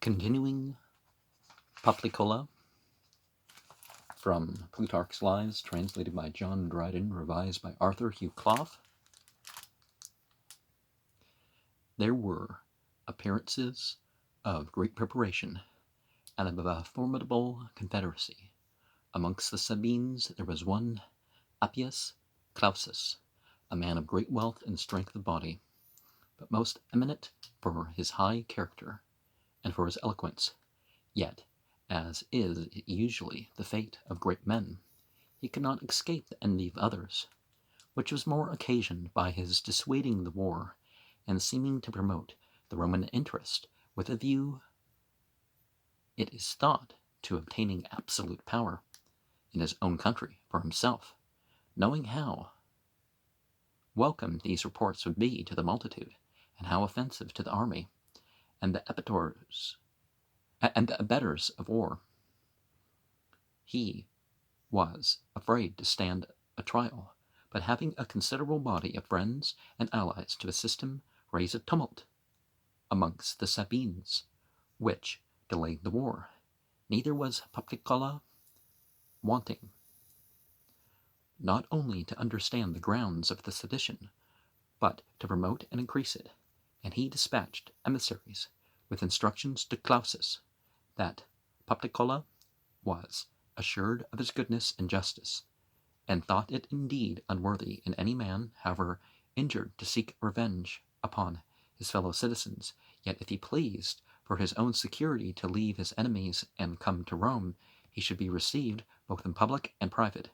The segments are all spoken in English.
Continuing Poplicola from Plutarch's Lives, translated by John Dryden, revised by Arthur Hugh Clough. There were appearances of great preparation and of a formidable confederacy. Amongst the Sabines there was one Appius Clausus, a man of great wealth and strength of body, but most eminent for his high character and for his eloquence. Yet, as is usually the fate of great men, he could not escape the envy of others, which was more occasioned by his dissuading the war and seeming to promote the Roman interest with a view, it is thought, to obtaining absolute power in his own country for himself, knowing how welcome these reports would be to the multitude, and how offensive to the army, and the abettors of war. He was afraid to stand a trial, but having a considerable body of friends and allies to assist him, raised a tumult amongst the Sabines, which delayed the war. Neither was Poplicola wanting not only to understand the grounds of the sedition, but to promote and increase it, and he dispatched emissaries with instructions to Clausus that Poplicola was assured of his goodness and justice, and thought it indeed unworthy in any man, however injured, to seek revenge upon his fellow citizens. Yet if he pleased for his own security to leave his enemies and come to Rome, he should be received, both in public and private,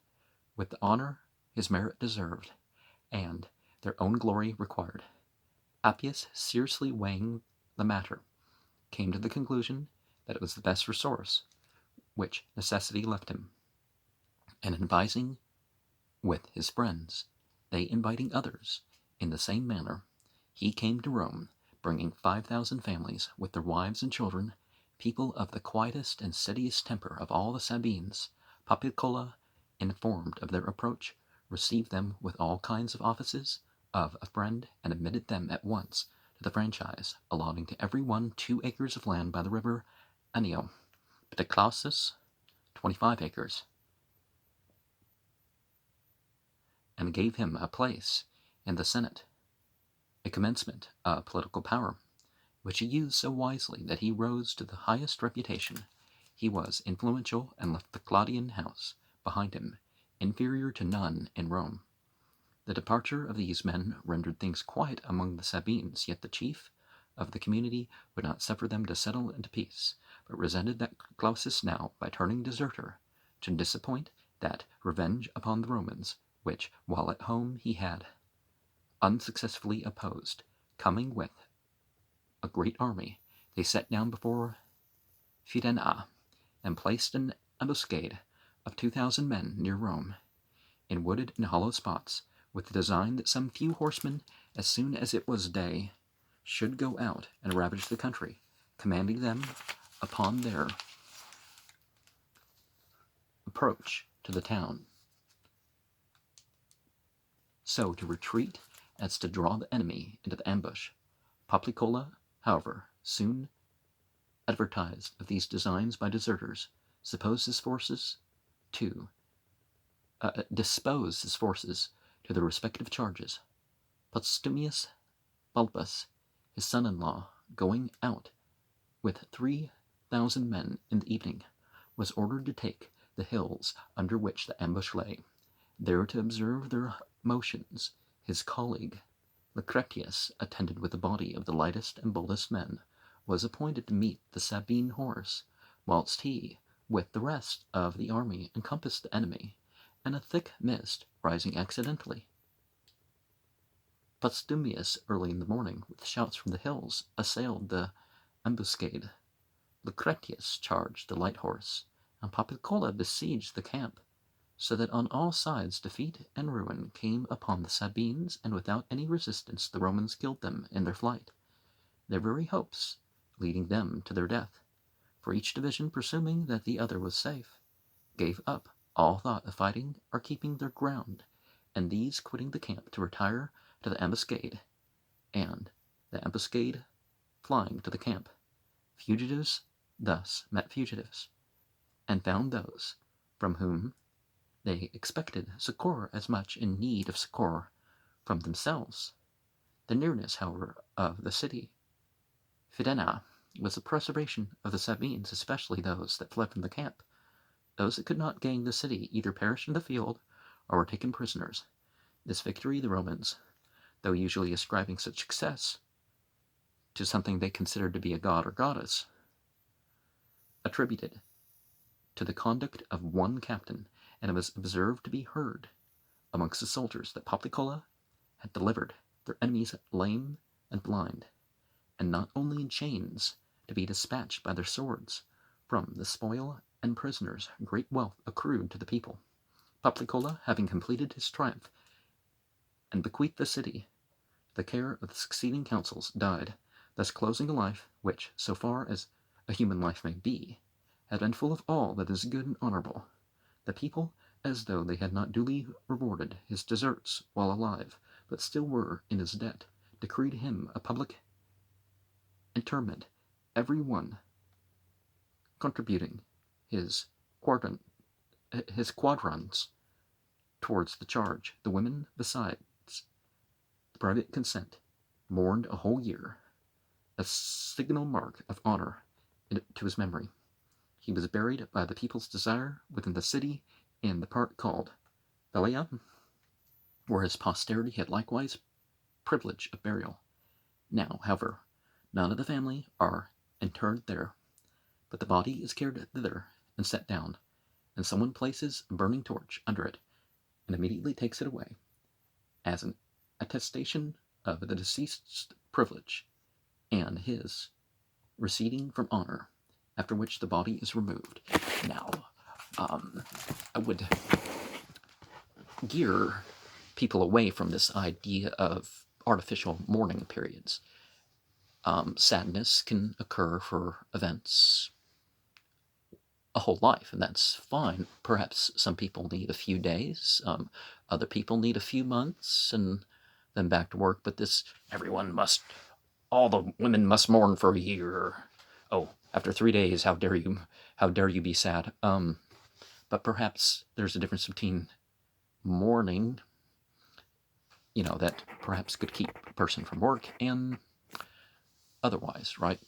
with the honor his merit deserved, and their own glory required. Appius, seriously weighing the matter, came to the conclusion that it was the best resource which necessity left him, and advising with his friends, they inviting others in the same manner, he came to Rome, bringing 5,000 families with their wives and children, people of the quietest and steadiest temper of all the Sabines. Poplicola, informed of their approach, received them with all kinds of offices of a friend, and admitted them at once to the franchise, allotting to every one 2 acres of land by the river Anio, but to Clausus 25 acres, and gave him a place in the Senate, a commencement of political power, which he used so wisely that he rose to the highest reputation. He was influential, and left the Claudian house behind him, inferior to none in Rome. The departure of these men rendered things quiet among the Sabines, yet the chief of the community would not suffer them to settle into peace, but resented that Clausus now, by turning deserter, to disappoint that revenge upon the Romans, which, while at home, he had unsuccessfully opposed. Coming with a great army, they set down before Fidenaa, and placed an ambuscade of 2,000 men near Rome, in wooded and hollow spots, with the design that some few horsemen, as soon as it was day, should go out and ravage the country, commanding them upon their approach to the town so to retreat as to draw the enemy into the ambush. Poplicola, however, soon advertised of these designs by deserters, dispose his forces to the respective charges. Postumius Bulbus, his son-in-law, going out with 3,000 men in the evening, was ordered to take the hills under which the ambush lay, there to observe their motions. His colleague Lucretius, attended with a body of the lightest and boldest men, was appointed to meet the Sabine horse, whilst he, with the rest of the army, encompassed the enemy, and a thick mist rising accidentally. Postumius, early in the morning, with shouts from the hills, assailed the ambuscade. Lucretius charged the light horse, and Poplicola besieged the camp, so that on all sides defeat and ruin came upon the Sabines, and without any resistance the Romans killed them in their flight, their very hopes leading them to their death, for each division, presuming that the other was safe, gave up all thought of fighting or keeping their ground, and these quitting the camp to retire to the ambuscade, and the ambuscade flying to the camp. Fugitives thus met fugitives, and found those from whom they expected succor as much in need of succor from themselves. The nearness, however, of the city Fidenna was the preservation of the Sabines, especially those that fled from the camp. Those that could not gain the city either perished in the field or were taken prisoners. This victory the Romans, though usually ascribing such success to something they considered to be a god or goddess, attributed to the conduct of one captain, and it was observed to be heard amongst the soldiers that Poplicola had delivered their enemies lame and blind, and not only in chains, to be dispatched by their swords. From the spoil and prisoners great wealth accrued to the people. Poplicola, having completed his triumph and bequeathed the city to the care of the succeeding consuls, died, thus closing a life which, so far as a human life may be, had been full of all that is good and honorable. The people, as though they had not duly rewarded his deserts while alive, but still were in his debt, decreed him a public interment, every one contributing his quadrans towards the charge. The women, besides the private consent, mourned a whole year, a signal mark of honor to his memory. He was buried by the people's desire within the city in the part called Velia, where his posterity had likewise privilege of burial. Now, however, none of the family are interred there, but the body is carried thither and set down, and someone places a burning torch under it and immediately takes it away, as an attestation of the deceased's privilege and his receding from honor, after which the body is removed. Now, I would gear people away from this idea of artificial mourning periods. Sadness can occur for events a whole life, and that's fine. Perhaps some people need a few days, other people need a few months, and then back to work. But this, all the women must mourn for a year. Oh, after 3 days, how dare you be sad? But perhaps there's a difference between mourning, that perhaps could keep a person from work, and otherwise, right?